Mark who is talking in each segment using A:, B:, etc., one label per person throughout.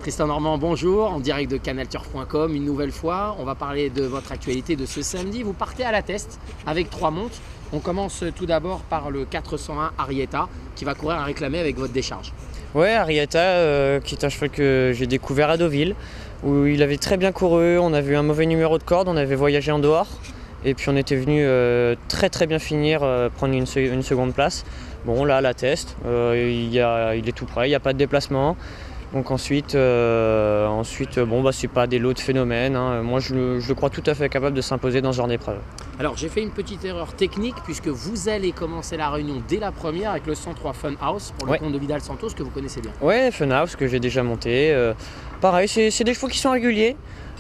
A: Tristan Normand, bonjour, en direct de canalturf.com, une nouvelle fois. On va parler de votre actualité de ce samedi. Vous partez à la test avec 3 montes. On commence tout d'abord par le 401 Arietta qui va courir à réclamer avec votre décharge.
B: Ouais, Arietta, qui est un cheval que j'ai découvert à Deauville, où il avait très bien couru, on avait eu un mauvais numéro de corde, on avait voyagé en dehors, et puis on était venu très bien finir, prendre une seconde place. Bon, là, à la test, il est tout prêt, il n'y a pas de déplacement. Donc ensuite, c'est pas des lots de phénomènes, hein. Moi je le crois tout à fait capable de s'imposer dans ce genre d'épreuve.
A: Alors j'ai fait une petite erreur technique puisque vous allez commencer la réunion dès la première avec le 103 Funhouse pour le compte de Vidal Santos que vous connaissez bien.
B: Ouais, Funhouse que j'ai déjà monté. Pareil, c'est des chevaux qui sont réguliers.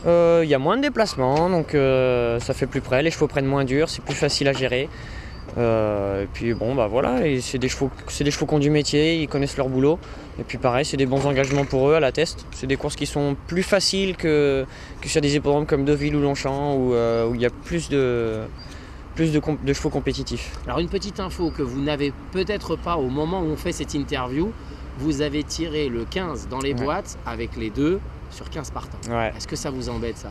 B: Il y a moins de déplacements, donc ça fait plus près. Les chevaux prennent moins dur, c'est plus facile à gérer. Et puis bon bah voilà, et c'est des chevaux qui ont du métier, ils connaissent leur boulot. Et puis pareil, c'est des bons engagements pour eux à la test. C'est des courses qui sont plus faciles que sur des hippodromes comme Deauville ou Longchamp où il y a plus de chevaux compétitifs.
A: Alors une petite info que vous n'avez peut-être pas au moment où on fait cette interview, vous avez tiré le 15 dans les boîtes avec les deux sur 15 partants.
B: Ouais.
A: Est-ce que ça vous embête ça ?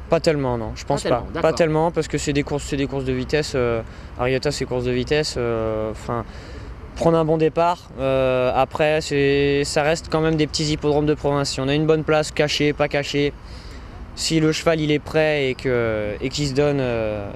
B: Pas tellement, non, je pense pas. Pas tellement parce que c'est des courses de vitesse. Arietta, c'est course de vitesse. Prendre un bon départ. Après, ça reste quand même des petits hippodromes de province. Si on a une bonne place, cachée, pas cachée, si le cheval il est prêt et qu'il se donne,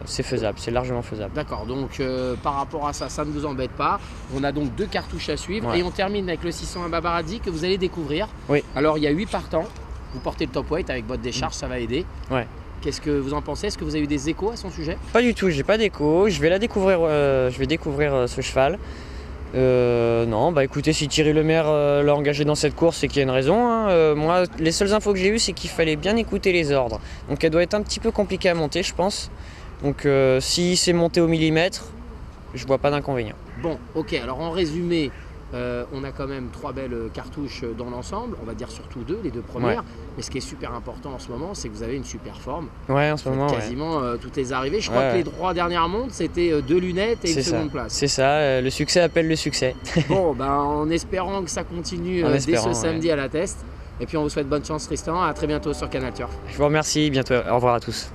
B: c'est faisable, c'est largement faisable.
A: D'accord, donc par rapport à ça, ça ne vous embête pas. On a donc 2 cartouches à suivre et on termine avec le 601 Babarazzi que vous allez découvrir.
B: Oui.
A: Alors il y a 8 partants. Vous portez le top weight avec votre décharge, ça va aider.
B: Ouais.
A: Qu'est-ce que vous en pensez ? Est-ce que vous avez eu des échos à son sujet ?
B: Pas du tout, j'ai pas d'écho. Je vais découvrir ce cheval. Non, bah écoutez, si Thierry Lemaire l'a engagé dans cette course, c'est qu'il y a une raison, hein. Moi, les seules infos que j'ai eues, c'est qu'il fallait bien écouter les ordres. Donc elle doit être un petit peu compliquée à monter, je pense. Donc si c'est monté au millimètre, je vois pas d'inconvénient.
A: Bon, ok, alors en résumé, on a quand même 3 belles cartouches dans l'ensemble, on va dire surtout 2, les 2 premières. Ouais. Mais ce qui est super important en ce moment, c'est que vous avez une super forme.
B: Ouais, en ce moment,
A: quasiment toutes les arrivées. Je crois que les 3 dernières montes, c'était 2 lunettes et une seconde place.
B: C'est ça, le succès appelle le succès.
A: Bon, en espérant que ça continue dès ce samedi à la test. Et puis on vous souhaite bonne chance Tristan, à très bientôt sur Canal Turf.
B: Je vous remercie, bientôt, au revoir à tous.